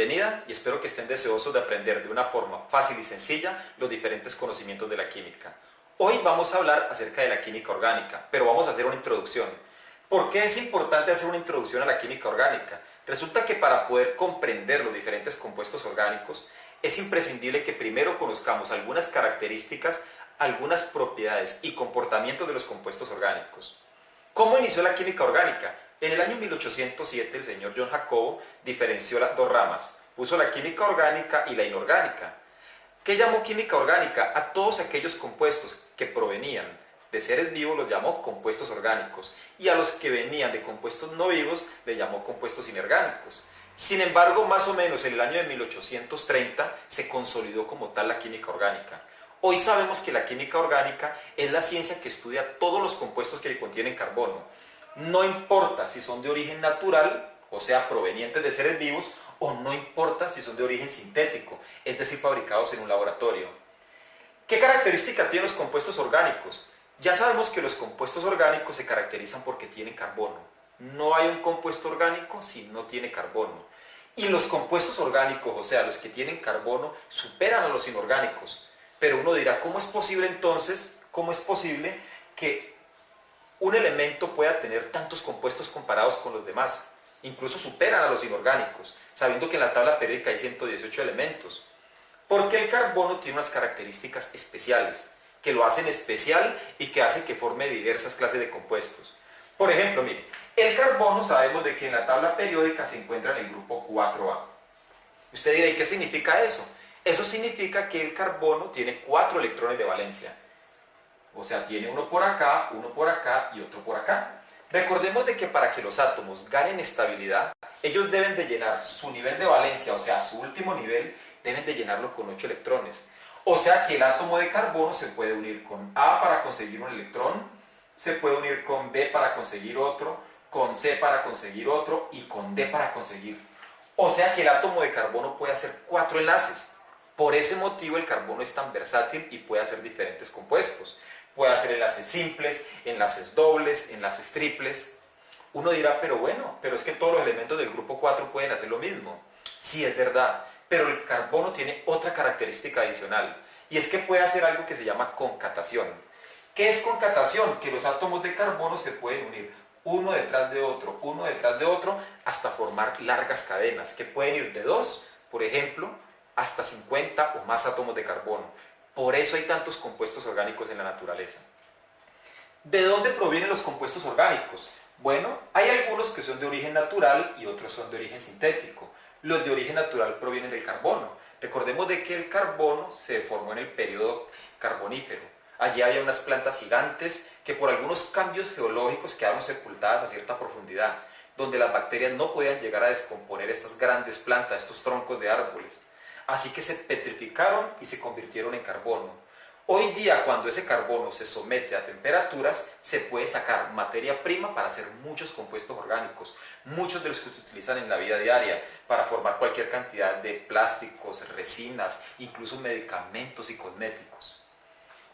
bienvenida y espero que estén deseosos de aprender de una forma fácil y sencilla los diferentes conocimientos de la química. Hoy vamos a hablar acerca de la química orgánica, pero vamos a hacer una introducción. ¿Por qué es importante hacer una introducción a la química orgánica? Resulta que para poder comprender los diferentes compuestos orgánicos, es imprescindible que primero conozcamos algunas características, algunas propiedades y comportamientos de los compuestos orgánicos. ¿Cómo inició la química orgánica? En el año 1807 el señor John Jacobo diferenció las dos ramas, puso la química orgánica y la inorgánica. ¿Qué llamó química orgánica? A todos aquellos compuestos que provenían de seres vivos los llamó compuestos orgánicos y a los que venían de compuestos no vivos le llamó compuestos inorgánicos. Sin embargo, más o menos en el año de 1830 se consolidó como tal la química orgánica. Hoy sabemos que la química orgánica es la ciencia que estudia todos los compuestos que contienen carbono. No importa si son de origen natural, o sea, provenientes de seres vivos, o no importa si son de origen sintético, es decir, fabricados en un laboratorio. ¿Qué características tienen los compuestos orgánicos? Ya sabemos que los compuestos orgánicos se caracterizan porque tienen carbono. No hay un compuesto orgánico si no tiene carbono. Y los compuestos orgánicos, o sea, los que tienen carbono, superan a los inorgánicos. Pero uno dirá, ¿cómo es posible entonces, cómo es posible que un elemento pueda tener tantos compuestos comparados con los demás? Incluso superan a los inorgánicos, sabiendo que en la tabla periódica hay 118 elementos. Porque el carbono tiene unas características especiales, que lo hacen especial y que hacen que forme diversas clases de compuestos. Por ejemplo, mire, el carbono sabemos de que en la tabla periódica se encuentra en el grupo 4A. Usted dirá, ¿y qué significa eso? Eso significa que el carbono tiene 4 electrones de valencia. O sea, tiene uno por acá y otro por acá. Recordemos de que para que los átomos ganen estabilidad, ellos deben de llenar su nivel de valencia, o sea, su último nivel, deben de llenarlo con 8 electrones. O sea que el átomo de carbono se puede unir con A para conseguir un electrón, se puede unir con B para conseguir otro, con C para conseguir otro y con D para conseguir. O sea que el átomo de carbono puede hacer 4 enlaces. Por ese motivo el carbono es tan versátil y puede hacer diferentes compuestos. Puede hacer enlaces simples, enlaces dobles, enlaces triples. Uno dirá, pero bueno, pero es que todos los elementos del grupo 4 pueden hacer lo mismo. Sí, es verdad, pero el carbono tiene otra característica adicional, y es que puede hacer algo que se llama concatación. ¿Qué es concatación? Que los átomos de carbono se pueden unir uno detrás de otro, hasta formar largas cadenas, que pueden ir de 2, por ejemplo, hasta 50 o más átomos de carbono. Por eso hay tantos compuestos orgánicos en la naturaleza. ¿De dónde provienen los compuestos orgánicos? Bueno, hay algunos que son de origen natural y otros son de origen sintético. Los de origen natural provienen del carbono. Recordemos de que el carbono se formó en el periodo carbonífero. Allí había unas plantas gigantes que por algunos cambios geológicos quedaron sepultadas a cierta profundidad, donde las bacterias no podían llegar a descomponer estas grandes plantas, estos troncos de árboles. Así que se petrificaron y se convirtieron en carbono. Hoy día, cuando ese carbono se somete a temperaturas, se puede sacar materia prima para hacer muchos compuestos orgánicos, muchos de los que se utilizan en la vida diaria, para formar cualquier cantidad de plásticos, resinas, incluso medicamentos y cosméticos.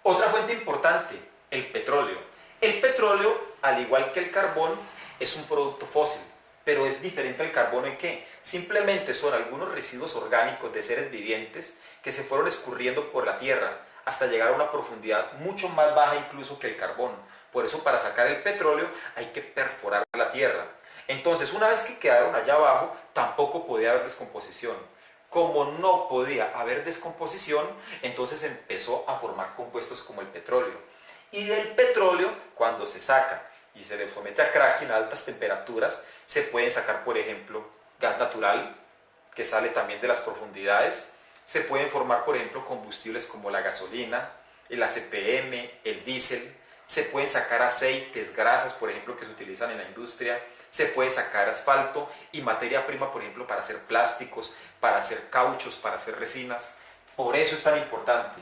Otra fuente importante, el petróleo. El petróleo, al igual que el carbón, es un producto fósil. Pero es diferente al carbono en que simplemente son algunos residuos orgánicos de seres vivientes que se fueron escurriendo por la tierra hasta llegar a una profundidad mucho más baja incluso que el carbón. Por eso para sacar el petróleo hay que perforar la tierra. Entonces una vez que quedaron allá abajo tampoco podía haber descomposición. Como no podía haber descomposición, entonces empezó a formar compuestos como el petróleo. Y del petróleo, cuando se saca y se le somete a cracking a altas temperaturas, se pueden sacar, por ejemplo, gas natural, que sale también de las profundidades. Se pueden formar, por ejemplo, combustibles como la gasolina, el ACPM, el diésel. Se pueden sacar aceites, grasas, por ejemplo, que se utilizan en la industria. Se puede sacar asfalto y materia prima, por ejemplo, para hacer plásticos, para hacer cauchos, para hacer resinas. Por eso es tan importante.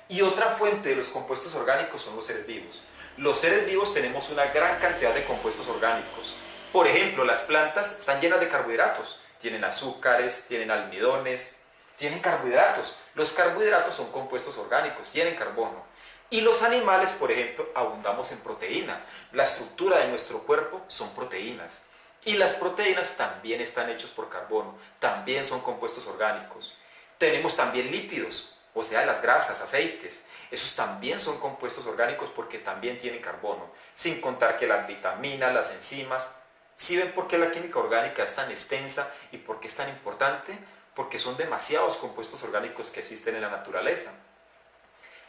Y otra fuente de los compuestos orgánicos son los seres vivos. Los seres vivos tenemos una gran cantidad de compuestos orgánicos. Por ejemplo, las plantas están llenas de carbohidratos. Tienen azúcares, tienen almidones, tienen carbohidratos. Los carbohidratos son compuestos orgánicos, tienen carbono. Y los animales, por ejemplo, abundamos en proteína. La estructura de nuestro cuerpo son proteínas. Y las proteínas también están hechos por carbono, también son compuestos orgánicos. Tenemos también lípidos, o sea, las grasas, aceites. Esos también son compuestos orgánicos porque también tienen carbono. Sin contar que las vitaminas, las enzimas. ¿Sí ven por qué la química orgánica es tan extensa y por qué es tan importante? Porque son demasiados compuestos orgánicos que existen en la naturaleza.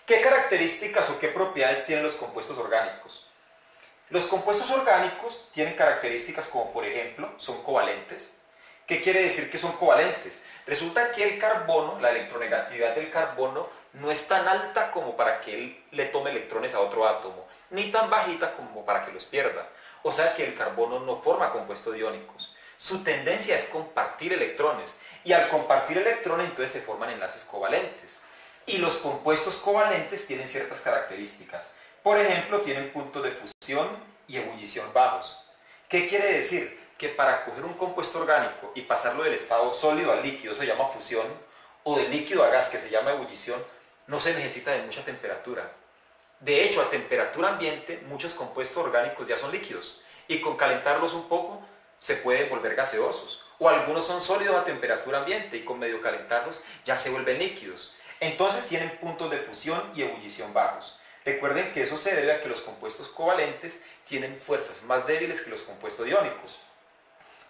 ¿Qué características o qué propiedades tienen los compuestos orgánicos? Los compuestos orgánicos tienen características como, por ejemplo, son covalentes. ¿Qué quiere decir que son covalentes? Resulta que el carbono, la electronegatividad del carbono, no es tan alta como para que él le tome electrones a otro átomo, ni tan bajita como para que los pierda. O sea que el carbono no forma compuestos iónicos. Su tendencia es compartir electrones, y al compartir electrones entonces se forman enlaces covalentes. Y los compuestos covalentes tienen ciertas características. Por ejemplo, tienen puntos de fusión y ebullición bajos. ¿Qué quiere decir? Que para coger un compuesto orgánico y pasarlo del estado sólido al líquido, se llama fusión, o del líquido a gas, que se llama ebullición, no se necesita de mucha temperatura. De hecho, a temperatura ambiente, muchos compuestos orgánicos ya son líquidos, y con calentarlos un poco se pueden volver gaseosos. O algunos son sólidos a temperatura ambiente, y con medio calentarlos ya se vuelven líquidos. Entonces tienen puntos de fusión y ebullición bajos. Recuerden que eso se debe a que los compuestos covalentes tienen fuerzas más débiles que los compuestos iónicos.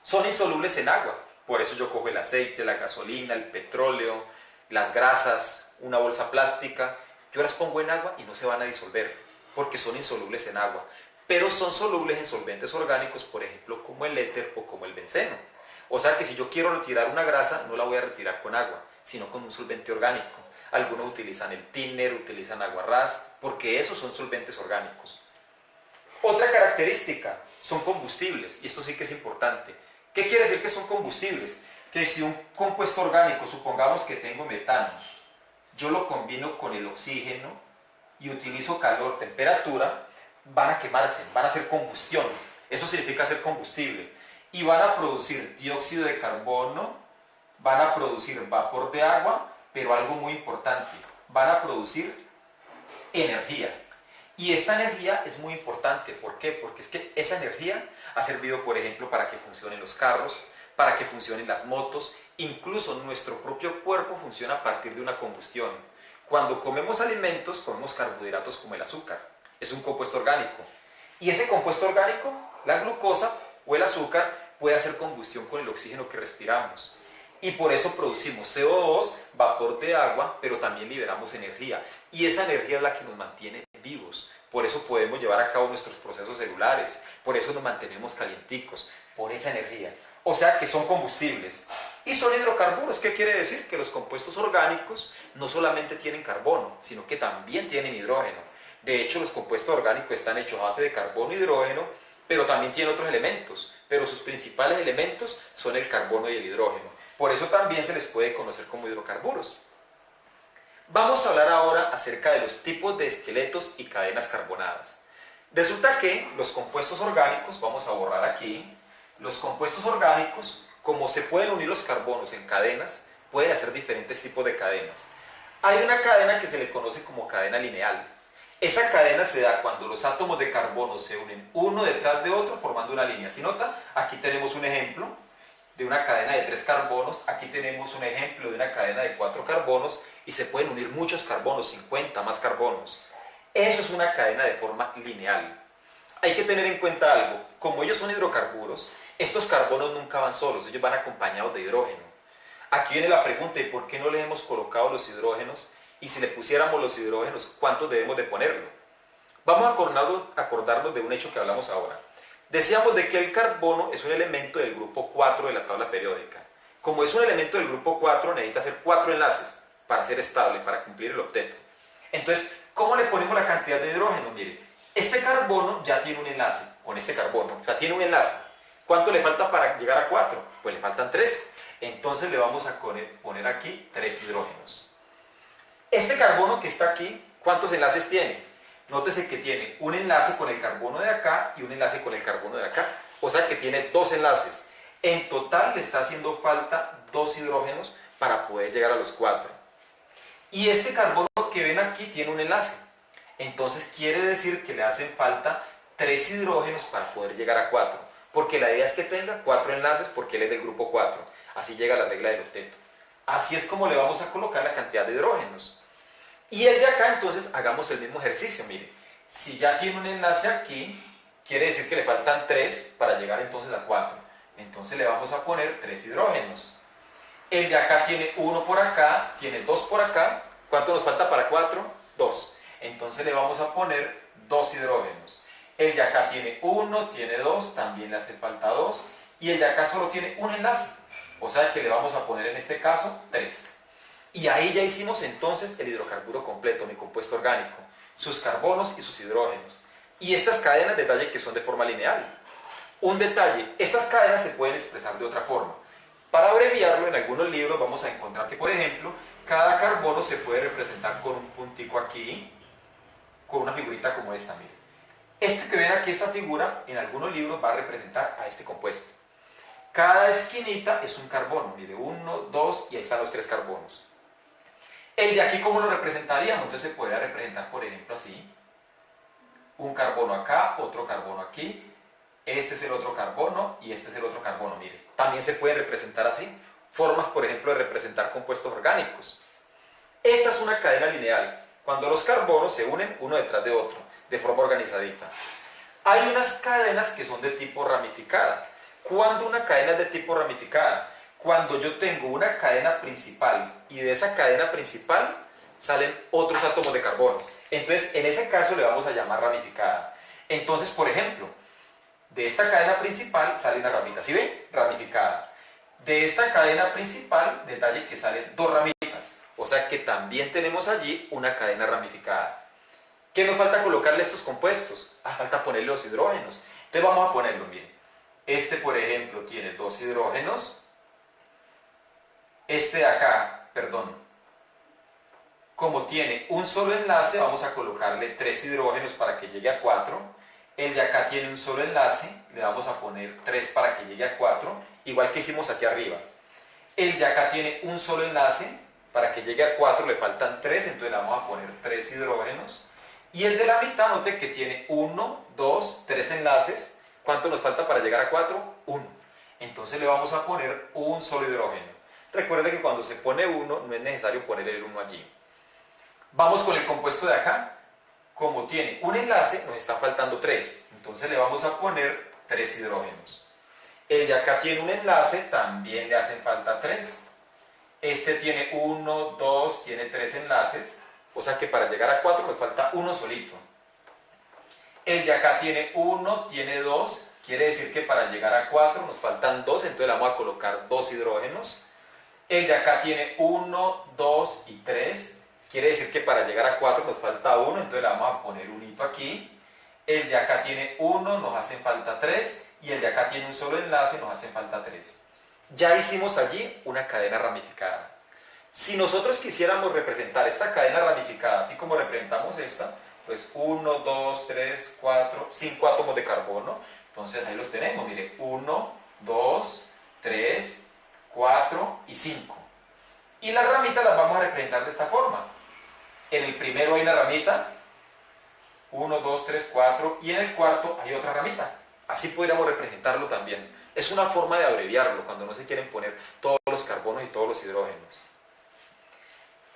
Son insolubles en agua, por eso yo cojo el aceite, la gasolina, el petróleo, las grasas, una bolsa plástica, yo las pongo en agua y no se van a disolver, porque son insolubles en agua, pero son solubles en solventes orgánicos, por ejemplo, como el éter o como el benceno. O sea que si yo quiero retirar una grasa, no la voy a retirar con agua, sino con un solvente orgánico. Algunos utilizan el thinner, utilizan aguarrás, porque esos son solventes orgánicos. Otra característica, son combustibles, y esto sí que es importante. ¿Qué quiere decir que son combustibles? Que si un compuesto orgánico, supongamos que tengo metano, yo lo combino con el oxígeno y utilizo calor, temperatura, van a quemarse, van a hacer combustión. Eso significa ser combustible. Y van a producir dióxido de carbono, van a producir vapor de agua, pero algo muy importante, van a producir energía. Y esta energía es muy importante. ¿Por qué? Porque es que esa energía ha servido, por ejemplo, para que funcionen los carros, para que funcionen las motos, incluso nuestro propio cuerpo funciona a partir de una combustión. Cuando comemos alimentos, comemos carbohidratos como el azúcar. Es un compuesto orgánico. Y ese compuesto orgánico, la glucosa o el azúcar, puede hacer combustión con el oxígeno que respiramos. Y por eso producimos CO2, vapor de agua, pero también liberamos energía. Y esa energía es la que nos mantiene vivos. Por eso podemos llevar a cabo nuestros procesos celulares. Por eso nos mantenemos calienticos. Por esa energía. O sea que son combustibles. Y son hidrocarburos. ¿Qué quiere decir? Que los compuestos orgánicos no solamente tienen carbono, sino que también tienen hidrógeno. De hecho, los compuestos orgánicos están hechos a base de carbono y hidrógeno, pero también tienen otros elementos. Pero sus principales elementos son el carbono y el hidrógeno. Por eso también se les puede conocer como hidrocarburos. Vamos a hablar ahora acerca de los tipos de esqueletos y cadenas carbonadas. Resulta que los compuestos orgánicos, vamos a borrar aquí, los compuestos orgánicos, como se pueden unir los carbonos en cadenas, pueden hacer diferentes tipos de cadenas. Hay una cadena que se le conoce como cadena lineal. Esa cadena se da cuando los átomos de carbono se unen uno detrás de otro formando una línea. Si nota, aquí tenemos un ejemplo de una cadena de 3 carbonos, aquí tenemos un ejemplo de una cadena de 4 carbonos y se pueden unir muchos carbonos, 50 más carbonos. Eso es una cadena de forma lineal. Hay que tener en cuenta algo, como ellos son hidrocarburos, estos carbonos nunca van solos, ellos van acompañados de hidrógeno. Aquí viene la pregunta, ¿y por qué no le hemos colocado los hidrógenos? Y si le pusiéramos los hidrógenos, ¿cuántos debemos de ponerlo? Vamos a acordarnos de un hecho que hablamos ahora. Decíamos de que el carbono es un elemento del grupo 4 de la tabla periódica. Como es un elemento del grupo 4, necesita hacer 4 enlaces para ser estable, para cumplir el octeto. Entonces, ¿cómo le ponemos la cantidad de hidrógeno? Mire, este carbono ya tiene un enlace con este carbono, o sea, tiene un enlace. ¿Cuánto le falta para llegar a 4? Pues le faltan 3. Entonces le vamos a poner aquí 3 hidrógenos. Este carbono que está aquí, ¿cuántos enlaces tiene? Nótese que tiene un enlace con el carbono de acá y un enlace con el carbono de acá. O sea que tiene 2 enlaces. En total le está haciendo falta 2 hidrógenos para poder llegar a los 4. Y este carbono que ven aquí tiene un enlace. Entonces quiere decir que le hacen falta 3 hidrógenos para poder llegar a 4. porque la idea es que tenga 4 enlaces porque él es del grupo 4. Así llega la regla del octeto. Así es como le vamos a colocar la cantidad de hidrógenos. Y el de acá, entonces, hagamos el mismo ejercicio. Mire, si ya tiene un enlace aquí, quiere decir que le faltan 3 para llegar entonces a 4. Entonces le vamos a poner 3 hidrógenos. El de acá tiene 1 por acá, tiene 2 por acá. ¿Cuánto nos falta para 4? 2. Entonces le vamos a poner 2 hidrógenos. El de acá tiene 1, tiene 2, también le hace falta 2. Y el de acá solo tiene un enlace. O sea que le vamos a poner en este caso 3. Y ahí ya hicimos entonces el hidrocarburo completo, mi compuesto orgánico. Sus carbonos y sus hidrógenos. Y estas cadenas, detalle que son de forma lineal. Un detalle, estas cadenas se pueden expresar de otra forma. Para abreviarlo, en algunos libros vamos a encontrar que, por ejemplo, cada carbono se puede representar con un puntico aquí, con una figurita como esta, miren. Este que ven aquí, esa figura, en algunos libros va a representar a este compuesto. Cada esquinita es un carbono, mire, 1, 2 y ahí están los 3 carbonos. El de aquí, ¿cómo lo representaríamos? Entonces se podría representar, por ejemplo, así. Un carbono acá, otro carbono aquí. Este es el otro carbono y este es el otro carbono, mire. También se puede representar así. Formas, por ejemplo, de representar compuestos orgánicos. Esta es una cadena lineal, cuando los carbonos se unen uno detrás de otro, de forma organizadita. Hay unas cadenas que son de tipo ramificada. ¿Cuándo una cadena es de tipo ramificada? Cuando yo tengo una cadena principal y de esa cadena principal salen otros átomos de carbono. Entonces, en ese caso le vamos a llamar ramificada. Entonces, por ejemplo, de esta cadena principal sale una ramita. ¿Sí ven? Ramificada. De esta cadena principal, detalle que salen 2 ramitas. O sea que también tenemos allí una cadena ramificada. ¿Qué nos falta colocarle a estos compuestos? Falta ponerle los hidrógenos. Entonces vamos a ponerlo, miren. Este, por ejemplo, tiene 2 hidrógenos. Este de acá, perdón, como tiene un solo enlace, vamos a colocarle 3 hidrógenos para que llegue a 4. El de acá tiene un solo enlace, le vamos a poner 3 para que llegue a 4, igual que hicimos aquí arriba. El de acá tiene un solo enlace, para que llegue a 4 le faltan 3, entonces le vamos a poner 3 hidrógenos. Y el de la mitad, note que tiene 1, 2, 3 enlaces. ¿Cuánto nos falta para llegar a 4? 1. Entonces le vamos a poner un solo hidrógeno. Recuerde que cuando se pone 1, no es necesario poner el 1 allí. Vamos con el compuesto de acá. Como tiene un enlace, nos están faltando 3. Entonces le vamos a poner 3 hidrógenos. El de acá tiene un enlace, también le hacen falta 3. Este tiene 1, 2, tiene 3 enlaces. O sea que para llegar a 4 nos falta uno solito. El de acá tiene 1, tiene 2. Quiere decir que para llegar a 4 nos faltan 2. Entonces le vamos a colocar 2 hidrógenos. El de acá tiene 1, 2 y 3. Quiere decir que para llegar a 4 nos falta 1. Entonces le vamos a poner un hito aquí. El de acá tiene 1, nos hacen falta 3. Y el de acá tiene un solo enlace, nos hacen falta 3. Ya hicimos allí una cadena ramificada. Si nosotros quisiéramos representar esta cadena ramificada, así como representamos esta, pues 1, 2, 3, 4, 5 átomos de carbono. Entonces ahí los tenemos, mire, 1, 2, 3, 4 y 5. Y las ramitas las vamos a representar de esta forma. En el primero hay una ramita, 1, 2, 3, 4, y en el cuarto hay otra ramita. Así podríamos representarlo también. Es una forma de abreviarlo cuando no se quieren poner todos los carbonos y todos los hidrógenos.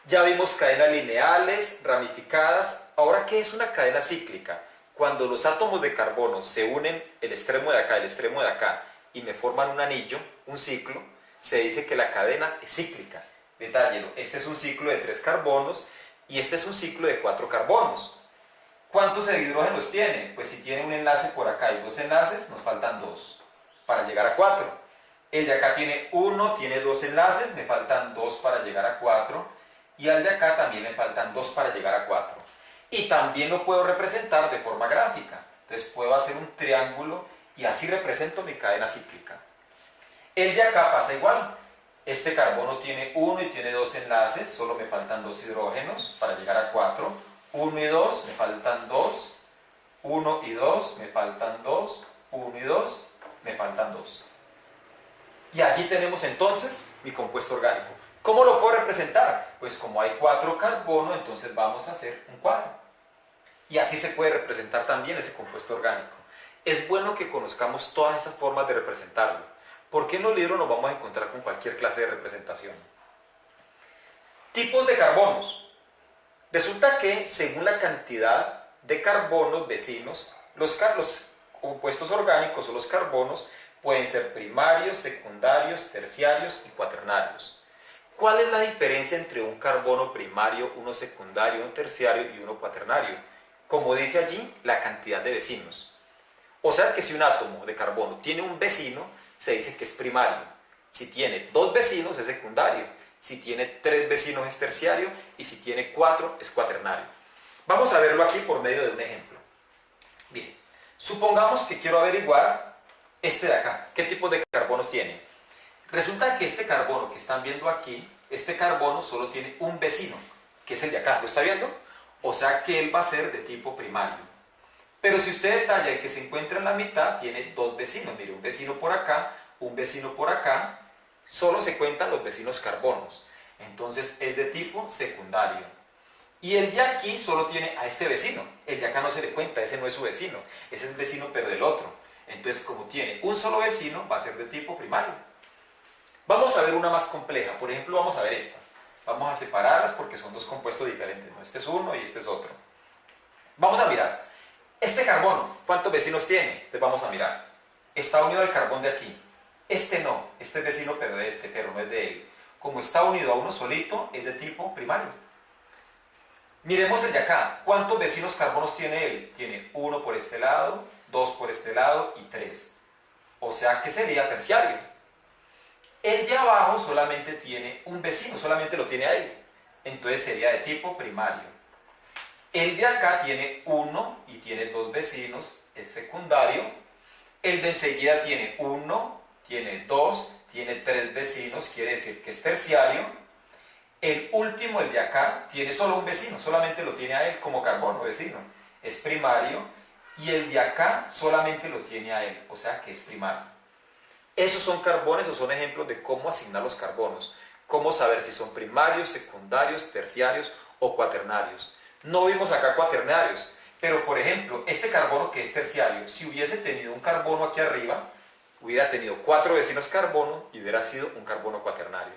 Ya vimos cadenas lineales, ramificadas. Ahora, ¿qué es una cadena cíclica? Cuando los átomos de carbono se unen el extremo de acá, el extremo de acá, y me forman un anillo, un ciclo, se dice que la cadena es cíclica. Detállelo, este es un ciclo de 3 carbonos y este es un ciclo de 4 carbonos. ¿Cuántos hidrógenos tiene? Pues si tiene un enlace por acá y 2 enlaces, nos faltan 2 para llegar a 4. El de acá tiene 1, tiene 2 enlaces, me faltan 2 para llegar a 4. Y al de acá también me faltan 2 para llegar a 4. Y también lo puedo representar de forma gráfica. Entonces puedo hacer un triángulo y así represento mi cadena cíclica. El de acá pasa igual. Este carbono tiene 1 y tiene 2 enlaces, solo me faltan 2 hidrógenos para llegar a 4. 1 y 2, me faltan 2. 1 y 2, me faltan 2. 1 y 2, me faltan 2. Y aquí tenemos entonces mi compuesto orgánico. ¿Cómo lo puedo representar? Pues como hay 4 carbonos, entonces vamos a hacer un cuadro. Y así se puede representar también ese compuesto orgánico. es bueno que conozcamos todas esas formas de representarlo, porque en los libros nos vamos a encontrar con cualquier clase de representación. Tipos de carbonos. Resulta que según la cantidad de carbonos vecinos, los compuestos orgánicos o los carbonos pueden ser primarios, secundarios, terciarios y cuaternarios. ¿Cuál es la diferencia entre un carbono primario, uno secundario, uno terciario y uno cuaternario? Como dice allí, la cantidad de vecinos. O sea que si un átomo de carbono tiene un vecino, se dice que es primario. Si tiene 2 vecinos, es secundario. Si tiene 3 vecinos, es terciario. Y si tiene 4, es cuaternario. Vamos a verlo aquí por medio de un ejemplo. Bien, supongamos que quiero averiguar este de acá. ¿Qué tipo de carbonos tiene? Resulta que este carbono que están viendo aquí, este carbono solo tiene un vecino, que es el de acá. ¿Lo está viendo? O sea que él va a ser de tipo primario. Pero si usted detalla el que se encuentra en la mitad, tiene 2 vecinos. Mire, un vecino por acá, un vecino por acá. Solo se cuentan los vecinos carbonos. Entonces es de tipo secundario. Y el de aquí solo tiene a este vecino. El de acá no se le cuenta, ese no es su vecino. Ese es el vecino pero del otro. Entonces como tiene un solo vecino, va a ser de tipo primario. Vamos a ver una más compleja. Por ejemplo, vamos a ver esta. Vamos a separarlas porque son 2 compuestos diferentes, ¿no? Este es uno y este es otro. Vamos a mirar. Este carbono, ¿cuántos vecinos tiene? Entonces vamos a mirar. Está unido al carbón de aquí. Este no, este es vecino pero de este, pero no es de él. Como está unido a uno solito, es de tipo primario. Miremos el de acá. ¿Cuántos vecinos carbonos tiene él? Tiene 1 por este lado, 2 por este lado y 3. O sea que sería terciario. El de abajo solamente tiene un vecino, solamente lo tiene a él. Entonces sería de tipo primario. El de acá tiene 1 y tiene 2 vecinos, es secundario. El de enseguida tiene 1, tiene 2, tiene 3 vecinos, quiere decir que es terciario. El último, el de acá, tiene solo un vecino, solamente lo tiene a él como carbono vecino, es primario. Y el de acá solamente lo tiene a él, o sea que es primario. Esos son carbones o son ejemplos de cómo asignar los carbonos, cómo saber si son primarios, secundarios, terciarios o cuaternarios. No vimos acá cuaternarios, pero por ejemplo, este carbono que es terciario, si hubiese tenido un carbono aquí arriba, hubiera tenido 4 vecinos carbono y hubiera sido un carbono cuaternario.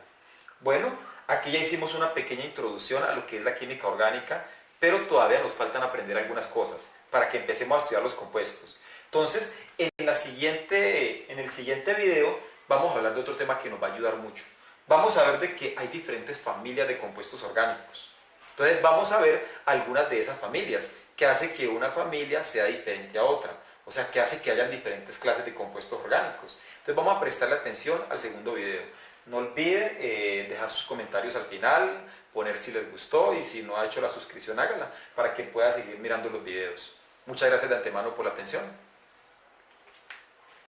Bueno, aquí ya hicimos una pequeña introducción a lo que es la química orgánica, pero todavía nos faltan aprender algunas cosas para que empecemos a estudiar los compuestos. Entonces, en el siguiente video vamos a hablar de otro tema que nos va a ayudar mucho. Vamos a ver de que hay diferentes familias de compuestos orgánicos. Entonces vamos a ver algunas de esas familias, que hace que una familia sea diferente a otra. O sea, que hace que hayan diferentes clases de compuestos orgánicos. Entonces vamos a prestarle atención al segundo video. No olviden dejar sus comentarios al final, poner si les gustó y si no ha hecho la suscripción hágala para que pueda seguir mirando los videos. Muchas gracias de antemano por la atención.